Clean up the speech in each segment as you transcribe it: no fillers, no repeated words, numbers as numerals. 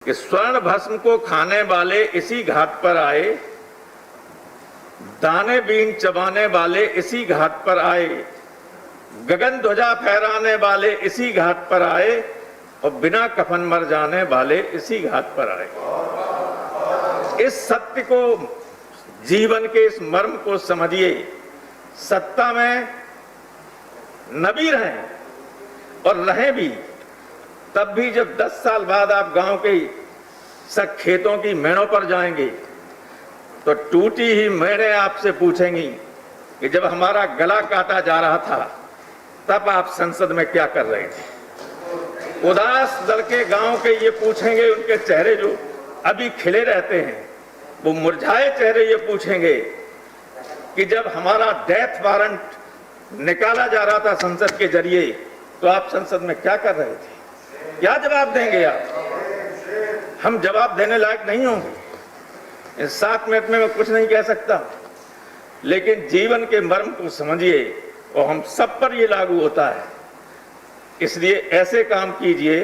कि स्वर्ण भस्म को खाने वाले इसी घाट पर आए, दाने बीन चबाने वाले इसी घाट पर आए, गगन ध्वजा फहराने वाले इसी घाट पर आए और बिना कफन मर जाने वाले इसी घाट पर आए। इस सत्य को, जीवन के इस मर्म को समझिए। सत्ता में न भी रहें और रहें भी, तब भी जब 10 साल बाद आप गांव के सब खेतों की मेड़ों पर जाएंगे तो टूटी ही मेड़ें आपसे पूछेंगी कि जब हमारा गला काटा जा रहा था तब आप संसद में क्या कर रहे थे। उदास लड़के गांव के ये पूछेंगे, उनके चेहरे जो अभी खिले रहते हैं वो मुरझाए चेहरे ये पूछेंगे कि जब हमारा डेथ वारंट निकाला जा रहा था संसद के जरिए तो आप संसद में क्या कर रहे थे। क्या जवाब देंगे आप? हम जवाब देने लायक नहीं होंगे। इस 7 मिनट में मैं कुछ नहीं कह सकता, लेकिन जीवन के मर्म को समझिए और हम सब पर ये लागू होता है। इसलिए ऐसे काम कीजिए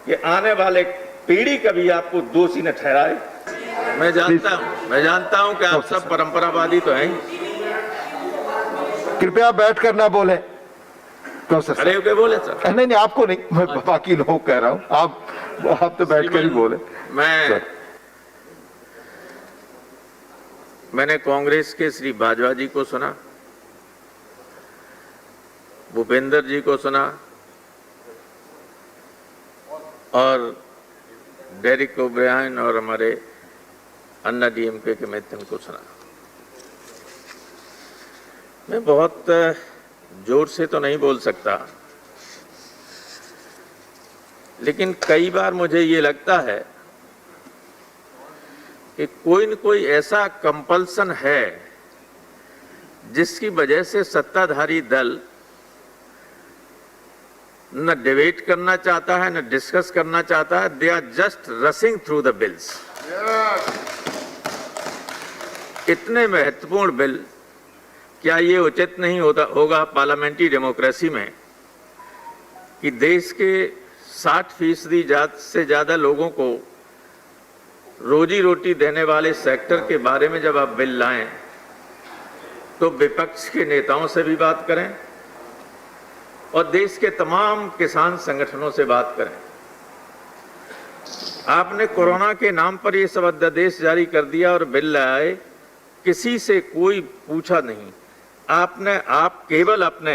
कि आने वाले पीढ़ी कभी आपको दोषी न ठहराए। मैं जानता हूं कि आप सब परंपरावादी तो हैं। कृपया बैठकर ना बोले। खड़े होकर बोले सर। नहीं, आपको नहीं, मैं बाकी लोग कह रहा हूं। आप तो बैठकर ही बोले। मैंने कांग्रेस के श्री बाजवा जी को सुना, भूपेंद्र जी को सुना और डेरिक ओब्रायन और हमारे अन्ना डीएमके के मित्र को सुना। मैं बहुत जोर से तो नहीं बोल सकता, लेकिन कई बार मुझे ये लगता है कि कोई न कोई ऐसा कंपल्सन है जिसकी वजह से सत्ताधारी दल न डिबेट करना चाहता है, न डिस्कस करना चाहता है। They are just rushing through the bills. इतने महत्वपूर्ण बिल, क्या ये उचित नहीं होगा पार्लियामेंट्री डेमोक्रेसी में कि देश के 60% से ज़्यादा लोगों को रोजी रोटी देने वाले सेक्टर के बारे में जब आप बिल लाएं तो विपक्ष के नेताओं से भी बात करें और देश के तमाम किसान संगठनों से बात करें। आपने कोरोना के नाम पर ये सब अध्यादेश जारी कर दिया और बिल लाए, किसी से कोई पूछा नहीं। आप केवल अपने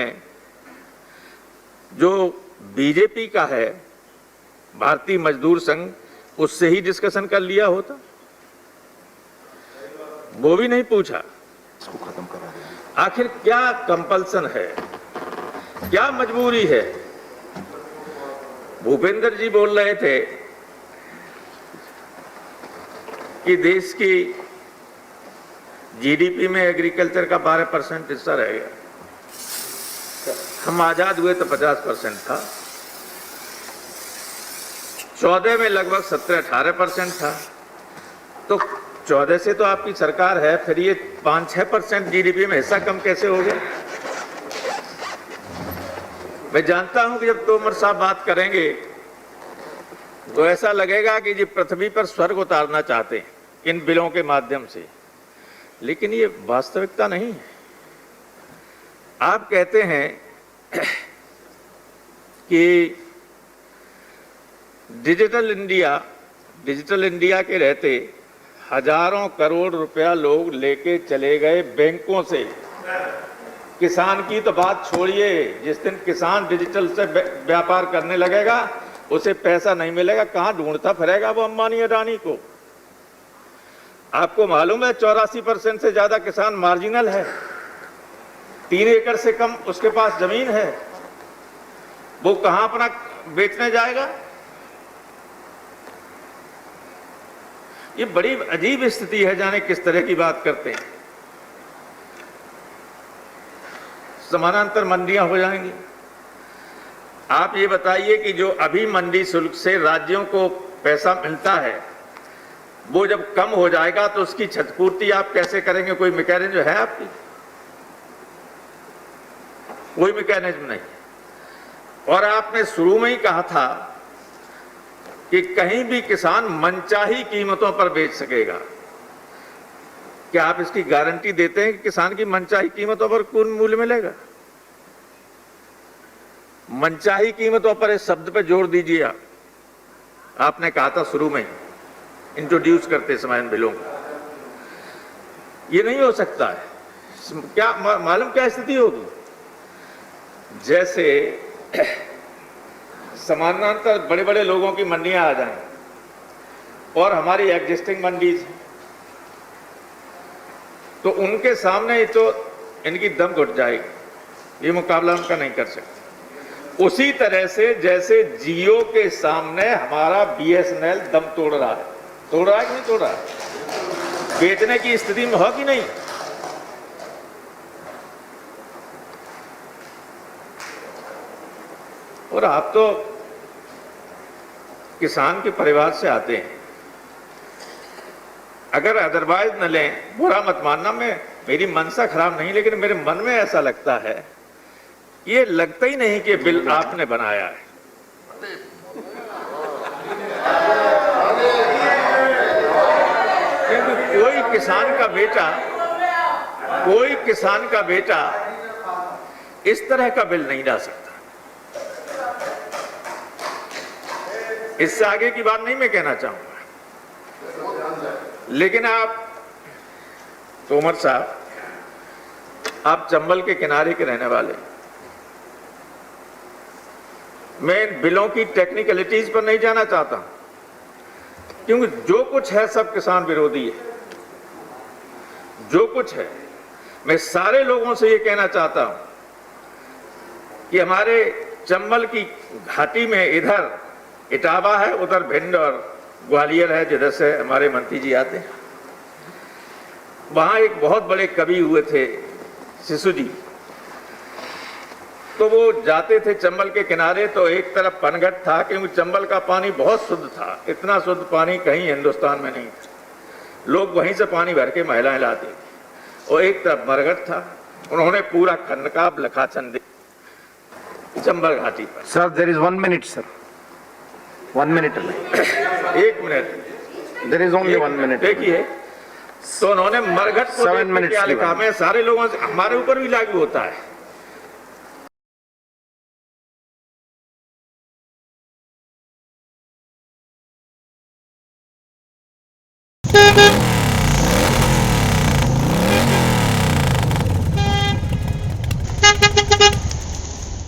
जो बीजेपी का है, भारतीय मजदूर संघ, उससे ही डिस्कशन कर लिया होता, वो भी नहीं पूछा। इसको खत्म करा दिया। आखिर क्या कंपल्सन है, क्या मजबूरी है? भूपेंद्र जी बोल रहे थे कि देश की जीडीपी में एग्रीकल्चर का 12% हिस्सा रहेगा। हम आजाद हुए तो 50% था, 14 में लगभग 17-18% था। तो 14 से तो आपकी सरकार है, फिर ये 5-6% जीडीपी में हिस्सा कम कैसे हो गया? मैं जानता हूं कि जब तोमर साहब बात करेंगे तो ऐसा लगेगा कि जी पृथ्वी पर स्वर्ग उतारना चाहते हैं इन बिलों के माध्यम से, लेकिन ये वास्तविकता नहीं है। आप कहते हैं कि डिजिटल इंडिया के रहते हजारों करोड़ रुपया लोग लेके चले गए बैंकों से। किसान की तो बात छोड़िए, जिस दिन किसान डिजिटल से व्यापार करने लगेगा उसे पैसा नहीं मिलेगा, कहां ढूंढता फिरेगा वो अंबानी अडानी को। आपको मालूम है 84% से ज्यादा किसान मार्जिनल है, 3 एकड़ से कम उसके पास जमीन है, वो कहां अपना बेचने जाएगा? ये बड़ी अजीब स्थिति है, जाने किस तरह की बात करते हैं। समानांतर मंडियां हो जाएंगी। आप ये बताइए कि जो अभी मंडी शुल्क से राज्यों को पैसा मिलता है वो जब कम हो जाएगा तो उसकी क्षतिपूर्ति आप कैसे करेंगे? कोई मैकेनिज्म है आपकी? कोई मैकेनिज्म नहीं। और आपने शुरू में ही कहा था कि कहीं भी किसान मनचाही कीमतों पर बेच सकेगा। क्या आप इसकी गारंटी देते हैं कि किसान की मनचाही कीमतों पर कौन मूल्य मिलेगा? मनचाही कीमतों पर इस शब्द पे जोर दीजिए। आपने कहा था शुरू में इंट्रोड्यूस करते समय इन बिलों को, ये नहीं हो सकता है। क्या मालूम क्या स्थिति होगी? जैसे समानांतर बड़े बड़े लोगों की मंडियां आ जाएं और हमारी एग्जिस्टिंग मंडीज, तो उनके सामने तो इनकी दम घुट जाएगी, ये मुकाबला उनका नहीं कर सकते। उसी तरह से जैसे जियो के सामने हमारा बीएसएनएल दम तोड़ रहा है कि नहीं तोड़ रहा है? बेचने की स्थिति में हो कि नहीं? और आप तो किसान के परिवार से आते हैं, अगर अदरवाइज न लें, बुरा मत मानना, मेरी मनसा खराब नहीं, लेकिन मेरे मन में ऐसा लगता है, ये लगता ही नहीं कि बिल आपने बनाया है। क्योंकि कोई किसान का बेटा इस तरह का बिल नहीं ला सकता। इससे आगे की बात नहीं मैं कहना चाहूंगा, लेकिन आप तोमर साहब, आप चंबल के किनारे के रहने वाले, मैं इन बिलों की टेक्निकलिटीज पर नहीं जाना चाहता, क्योंकि जो कुछ है सब किसान विरोधी है। जो कुछ है, मैं सारे लोगों से ये कहना चाहता हूं कि हमारे चंबल की घाटी में इधर इटावा है, उधर भिंड और ग्वालियर है, जिधर से हमारे मंत्री जी आते हैं। वहां एक बहुत बड़े कवि हुए थे शिशु जी, तो वो जाते थे चंबल के किनारे, तो एक तरफ पनघट था, क्योंकि चंबल का पानी बहुत शुद्ध था, इतना शुद्ध पानी कहीं हिंदुस्तान में नहीं था। लोग वहीं से पानी भर के महिलाएं लाती थी, और एक तरफ मरघट था। उन्होंने पूरा खनकाब लखाछन दे चंबल घाटी पर। Sir, there is 1 minute sir, 1 minute. 1 minute, there is only 1 minute. देखिए, तो उन्होंने मरघट को क्या लिखा, मैं सारे लोगों से, हमारे ऊपर भी लागू होता है।